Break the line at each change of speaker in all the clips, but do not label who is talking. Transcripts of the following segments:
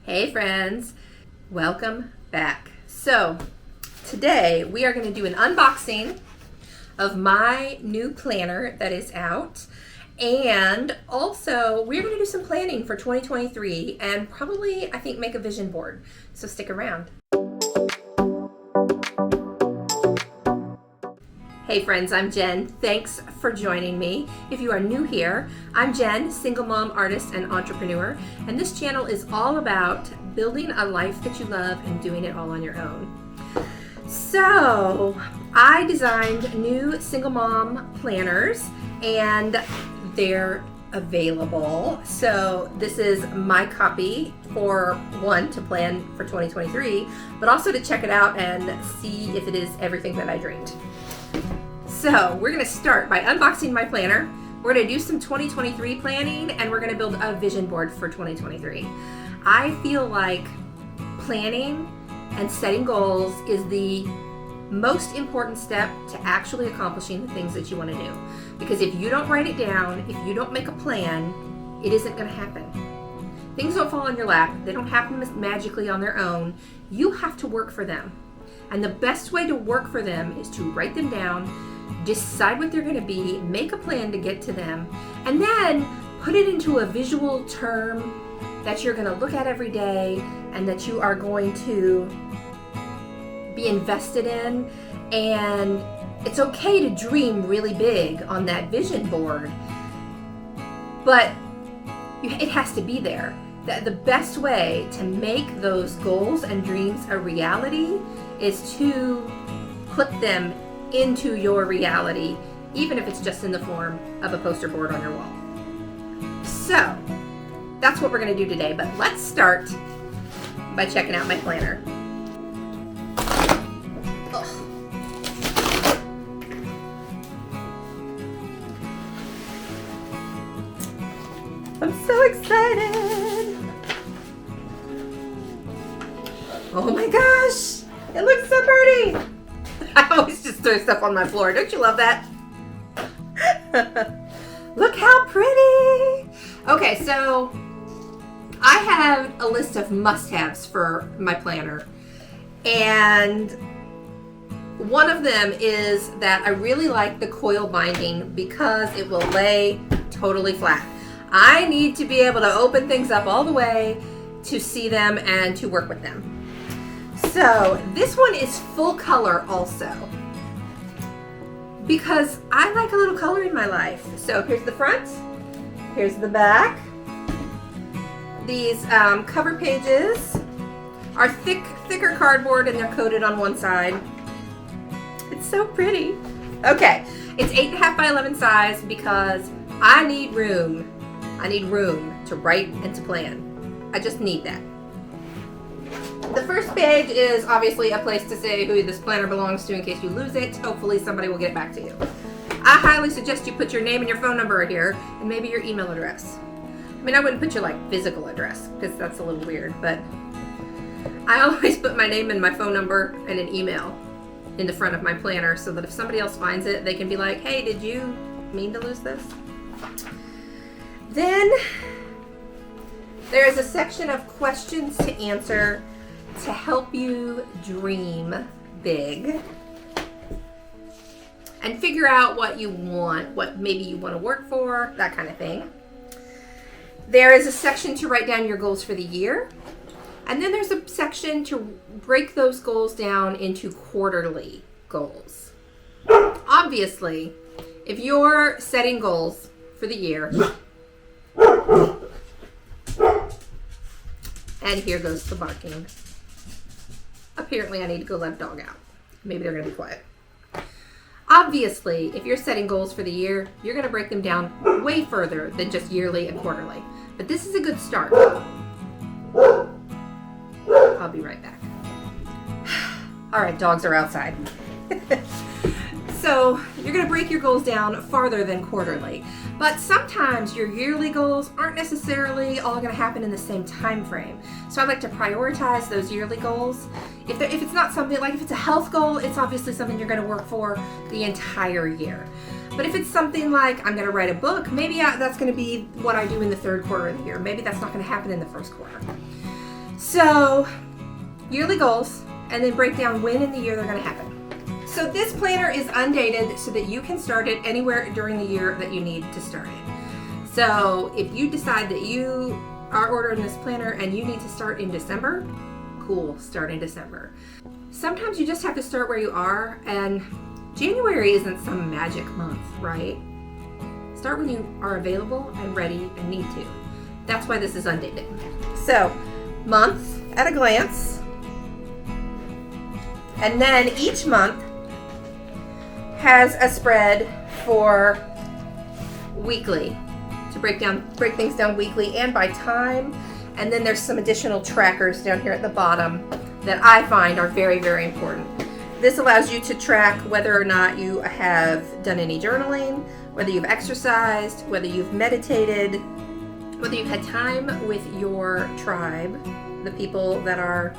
Hey friends, welcome back. So today we are going to do an unboxing of my new planner that is out, and also we're going to do some planning for 2023 and probably I think make a vision board. So stick around. Hey friends, I'm Jen. Thanks for joining me. If you are new here, I'm Jen, single mom, artist, and entrepreneur, and this channel is all about building a life that you love and doing it all on your own. So, I designed new single mom planners, and they're available. So this is my copy for one, to plan for 2023, but also to check it out and see if it is everything that I dreamed. So we're going to start by unboxing my planner. We're going to do some 2023 planning, and we're going to build a vision board for 2023. I feel like planning and setting goals is the most important step to actually accomplishing the things that you want to do. Because if you don't write it down, if you don't make a plan, it isn't going to happen. Things don't fall in your lap. They don't happen magically on their own. You have to work for them. And the best way to work for them is to write them down, decide what they're going to be, make a plan to get to them, and then put it into a visual term that you're going to look at every day and that you are going to be invested in. And it's okay to dream really big on that vision board, but it has to be there. The best way to make those goals and dreams a reality is to put them into your reality, even if it's just in the form of a poster board on your wall. So that's what we're going to do today, but let's start by checking out my planner. I'm so excited. Oh my gosh, it looks so pretty. I always just throw stuff on my floor. Don't you love that? Look how pretty. Okay, so I have a list of must-haves for my planner. And one of them is that I really like the coil binding because it will lay totally flat. I need to be able to open things up all the way to see them and to work with them. So this one is full color also, because I like a little color in my life. So here's the front, here's the back. These cover pages are thicker cardboard, and they're coated on one side. It's so pretty. Okay, it's 8.5 by 11 size because I need room. I need room to write and to plan. I just need that. The first page is obviously a place to say who this planner belongs to in case you lose it. Hopefully somebody will get it back to you. I highly suggest you put your name and your phone number here, and maybe your email address. I mean, I wouldn't put your physical address because that's a little weird, but I always put my name and my phone number and an email in the front of my planner so that if somebody else finds it, they can be like, hey, did you mean to lose this? Then there is a section of questions to answer to help you dream big and figure out what you want, what maybe you want to work for, that kind of thing. There is a section to write down your goals for the year. And then there's a section to break those goals down into quarterly goals. Obviously, if you're setting goals for the year, and here goes the barking. Apparently I need to go let a dog out. Maybe they're going to be quiet. Obviously, if you're setting goals for the year, you're going to break them down way further than just yearly and quarterly. But this is a good start. I'll be right back. All right, dogs are outside. So you're going to break your goals down farther than quarterly. But sometimes your yearly goals aren't necessarily all going to happen in the same time frame. So I like to prioritize those yearly goals. If it's not something, like if it's a health goal, it's obviously something you're going to work for the entire year. But if it's something like I'm going to write a book, maybe that's going to be what I do in the third quarter of the year. Maybe that's not going to happen in the first quarter. So, yearly goals, and then break down when in the year they're going to happen. So this planner is undated so that you can start it anywhere during the year that you need to start it. So if you decide that you are ordering this planner and you need to start in December, cool, start in December. Sometimes you just have to start where you are, and January isn't some magic month, right? Start when you are available and ready and need to. That's why this is undated. So, month at a glance. And then each month has a spread for weekly, to break things down weekly and by time. And then there's some additional trackers down here at the bottom that I find are very, very important. This allows you to track whether or not you have done any journaling, whether you've exercised, whether you've meditated, whether you've had time with your tribe, the people that are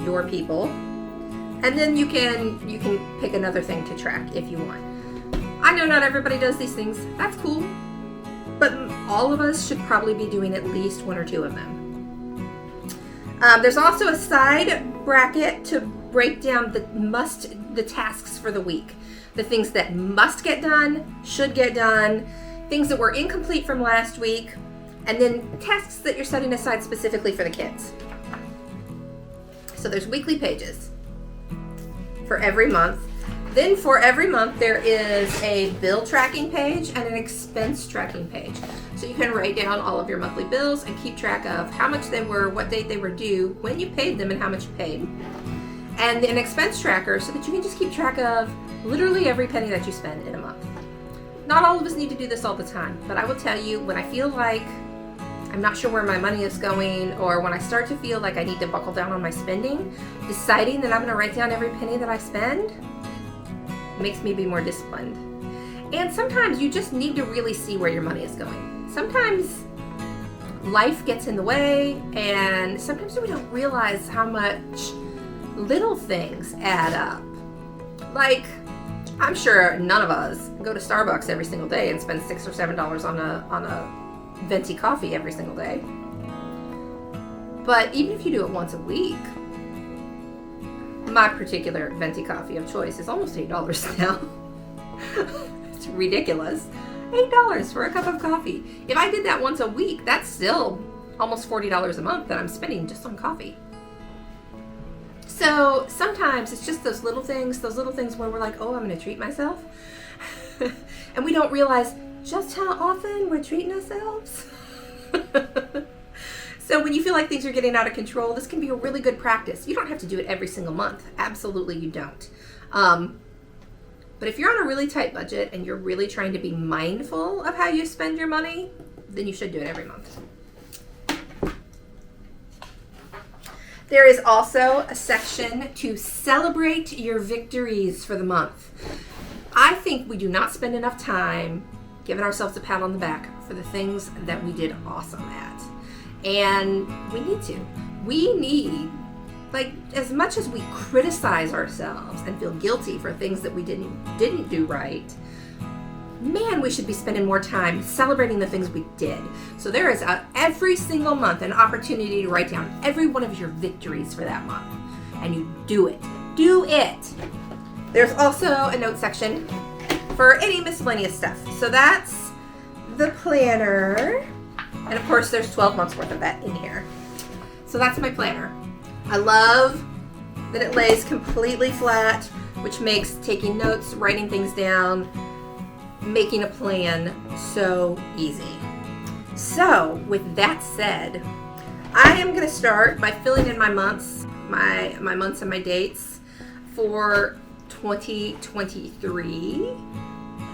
your people. And then you can pick another thing to track if you want. I know not everybody does these things. That's cool. But all of us should probably be doing at least one or two of them. There's also a side bracket to break down the tasks for the week. The things that must get done, should get done, things that were incomplete from last week, and then tasks that you're setting aside specifically for the kids. So there's weekly pages for every month. Then for every month there is a bill tracking page and an expense tracking page. So you can write down all of your monthly bills and keep track of how much they were, what date they were due, when you paid them, and how much you paid. And an expense tracker so that you can just keep track of literally every penny that you spend in a month. Not all of us need to do this all the time, but I will tell you, when I feel like I'm not sure where my money is going, or when I start to feel like I need to buckle down on my spending, deciding that I'm going to write down every penny that I spend makes me be more disciplined. And sometimes you just need to really see where your money is going. Sometimes life gets in the way, and sometimes we don't realize how much little things add up. Like, I'm sure none of us go to Starbucks every single day and spend $6 or $7 on a venti coffee every single day. But even if you do it once a week, my particular venti coffee of choice is almost $8 now. It's ridiculous. $8 for a cup of coffee. If I did that once a week, that's still almost $40 a month that I'm spending just on coffee. So sometimes it's just those little things where we're like, oh, I'm going to treat myself. And we don't realize just how often we're treating ourselves. So when you feel like things are getting out of control, this can be a really good practice. You don't have to do it every single month. Absolutely you don't. But if you're on a really tight budget and you're really trying to be mindful of how you spend your money, then you should do it every month. There is also a section to celebrate your victories for the month. I think we do not spend enough time giving ourselves a pat on the back for the things that we did awesome at. And we need to. We need, like, as much as we criticize ourselves and feel guilty for things that we didn't do right, man, we should be spending more time celebrating the things we did. So there is every single month an opportunity to write down every one of your victories for that month. And you do it. Do it. There's also a note section for any miscellaneous stuff. So that's the planner. And of course there's 12 months worth of that in here. So that's my planner. I love that it lays completely flat, which makes taking notes, writing things down, making a plan so easy. So with that said, I am going to start by filling in my months, my months and my dates for 2023.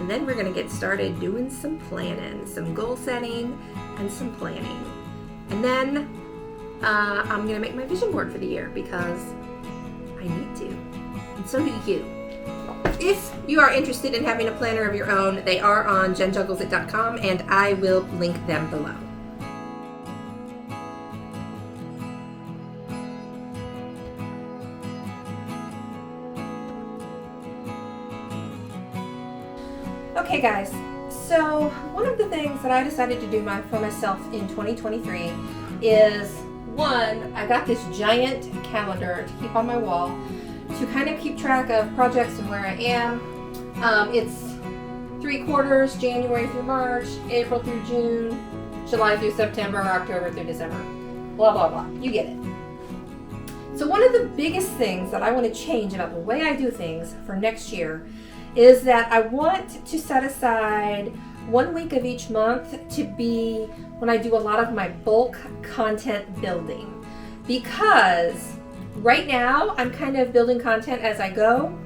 And then we're going to get started doing some planning, some goal setting, and some planning. And then I'm going to make my vision board for the year because I need to. And so do you. If you are interested in having a planner of your own, they are on JenJugglesIt.com, and I will link them below. Okay guys, so one of the things that I decided to do for myself in 2023 is one, I got this giant calendar to keep on my wall to kind of keep track of projects and where I am. It's 3 quarters, January through March, April through June, July through September, October through December, blah, blah, blah. You get it. So one of the biggest things that I want to change about the way I do things for next year is that I want to set aside 1 week of each month to be when I do a lot of my bulk content building. Because right now I'm kind of building content as I go,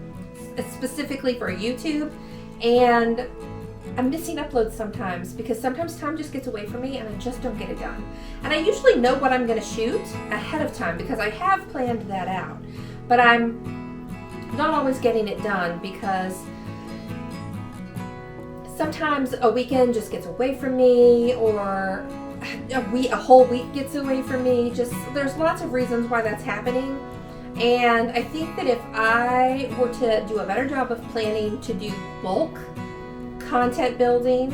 specifically for YouTube, and I'm missing uploads sometimes because sometimes time just gets away from me and I just don't get it done. And I usually know what I'm going to shoot ahead of time because I have planned that out. But I'm not always getting it done because sometimes a weekend just gets away from me, or a whole week gets away from me. Just there's lots of reasons why that's happening. And I think that if I were to do a better job of planning to do bulk content building,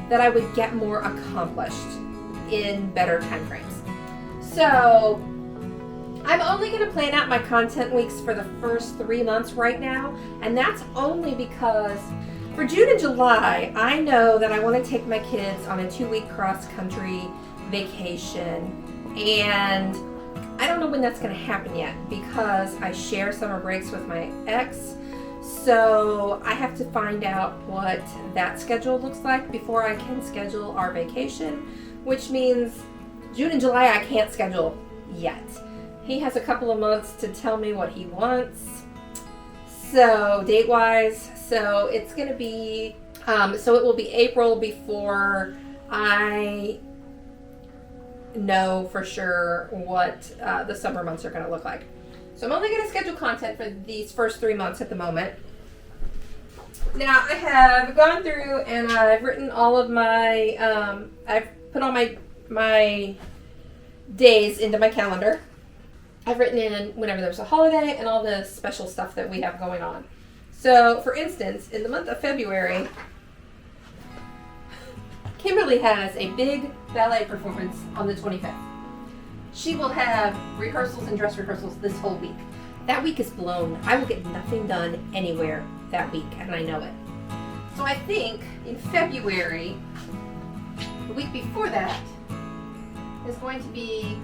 that I would get more accomplished in better time frames. So I'm only going to plan out my content weeks for the first 3 months right now, and that's only because for June and July, I know that I want to take my kids on a 2-week cross-country vacation, and I don't know when that's going to happen yet because I share summer breaks with my ex. So I have to find out what that schedule looks like before I can schedule our vacation, which means June and July I can't schedule yet. He has a couple of months to tell me what he wants, so date-wise. So it's going to be, so it will be April before I know for sure what the summer months are going to look like. So I'm only going to schedule content for these first 3 months at the moment. Now I have gone through and I've written all of my, I've put all my days into my calendar. I've written in whenever there's a holiday and all the special stuff that we have going on. So for instance, in the month of February, Kimberly has a big ballet performance on the 25th. She will have rehearsals and dress rehearsals this whole week. That week is blown. I will get nothing done anywhere that week, and I know it. So I think in February, the week before that, is going to be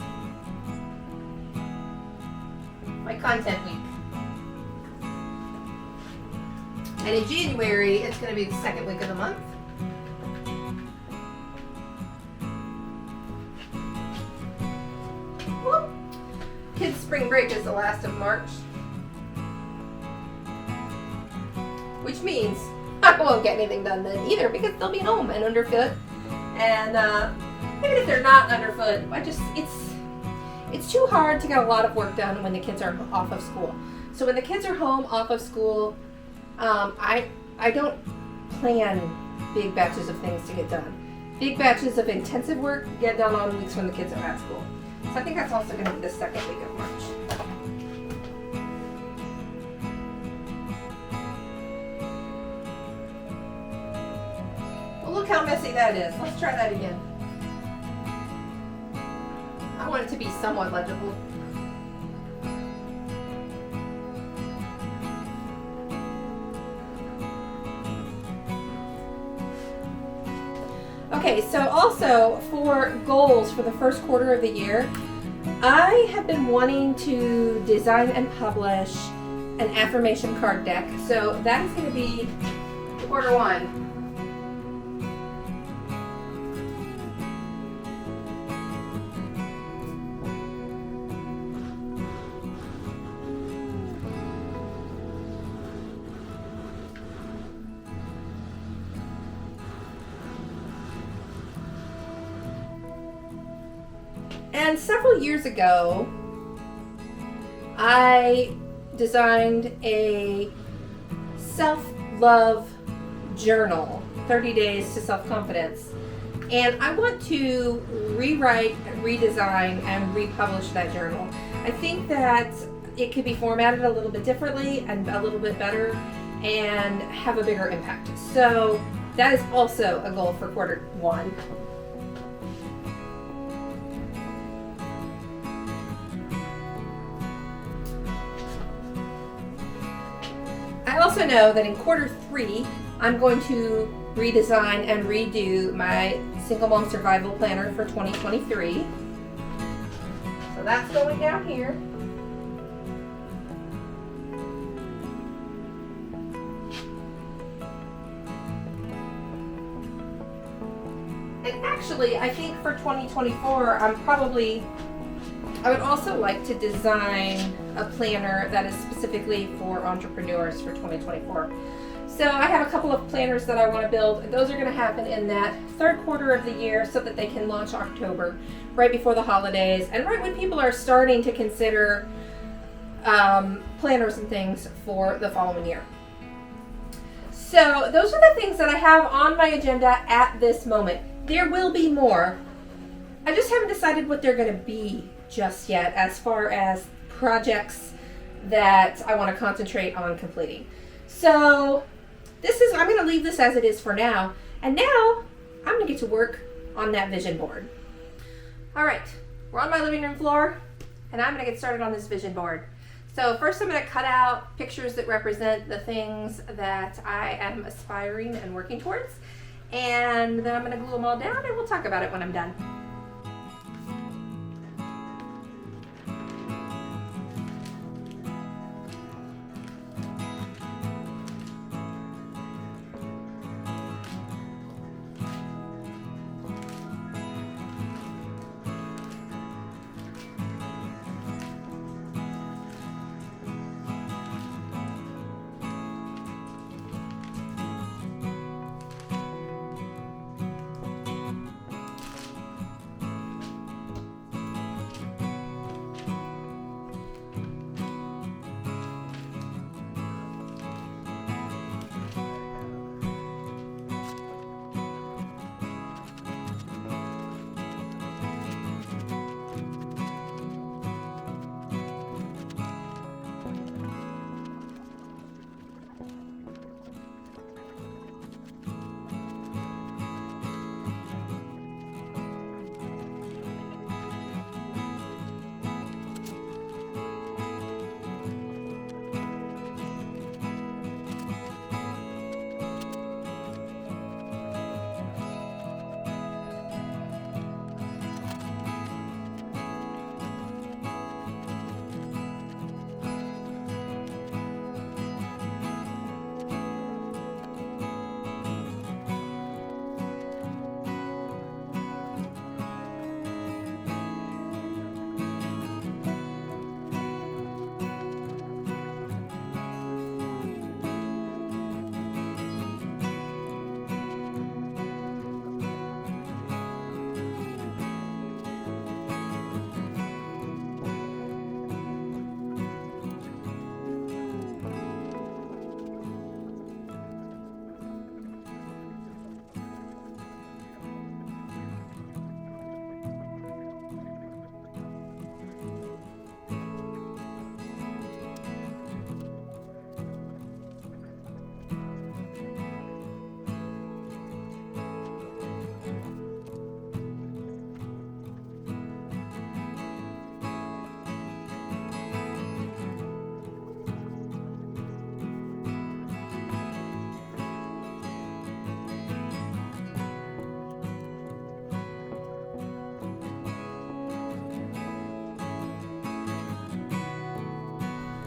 my content week. And in January, it's going to be the second week of the month. Whoop. Kids' spring break is the last of March, which means I won't get anything done then either because they'll be home and underfoot. And even if they're not underfoot, it's too hard to get a lot of work done when the kids are off of school. So when the kids are home off of school, I don't plan big batches of things to get done. Big batches of intensive work get done on weeks when the kids are at school. So I think that's also going to be the second week of March. Well, look how messy that is. Let's try that again. I want it to be somewhat legible. Okay, so also for goals for the first quarter of the year, I have been wanting to design and publish an affirmation card deck. So that is going to be quarter one. And several years ago, I designed a self-love journal, 30 Days to Self-Confidence. And I want to rewrite, redesign, and republish that journal. I think that it could be formatted a little bit differently and a little bit better and have a bigger impact. So that is also a goal for quarter one. I also know that in Q3, I'm going to redesign and redo my Single Mom Survival Planner for 2023. So that's going down here. And actually, I think for 2024, I would also like to design a planner that is specifically for entrepreneurs for 2024. So I have a couple of planners that I want to build, and those are going to happen in that third quarter of the year so that they can launch October, right before the holidays, and right when people are starting to consider planners and things for the following year. So those are the things that I have on my agenda at this moment. There will be more. I just haven't decided what they're going to be just yet as far as projects that I want to concentrate on completing. So I'm going to leave this as it is for now. And now I'm going to get to work on that vision board. All right, we're on my living room floor and I'm going to get started on this vision board. So first I'm going to cut out pictures that represent the things that I am aspiring and working towards. And then I'm going to glue them all down and we'll talk about it when I'm done.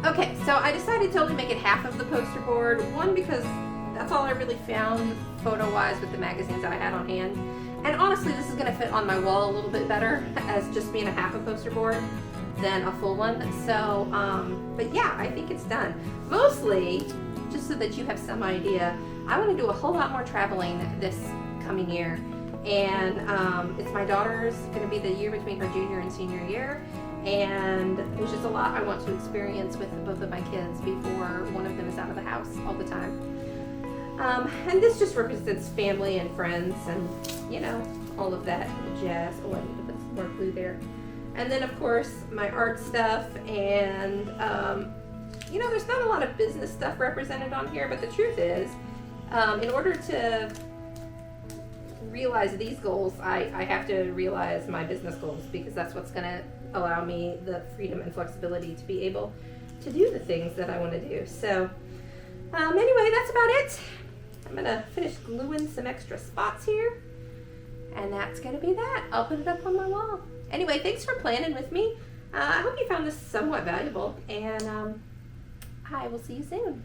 Okay, so I decided to only make it half of the poster board. One, because that's all I really found photo-wise with the magazines that I had on hand. And honestly, this is going to fit on my wall a little bit better as just being a half a poster board than a full one. So, but yeah, I think it's done. Mostly, just so that you have some idea, I want to do a whole lot more traveling this coming year. And it's my daughter's going to be the year between her junior and senior year. And there's just a lot I want to experience with both of my kids before one of them is out of the house all the time. And this just represents family and friends and, you know, all of that jazz. Oh, I need to put some more glue there. And then, of course, my art stuff. And, you know, there's not a lot of business stuff represented on here, but the truth is, in order to realize these goals, I have to realize my business goals, because that's what's going to allow me the freedom and flexibility to be able to do the things that I want to do. So Anyway, that's about it. I'm going to finish gluing some extra spots here. And that's going to be that. I'll put it up on my wall. Anyway, thanks for planning with me. I hope you found this somewhat valuable. And I will see you soon.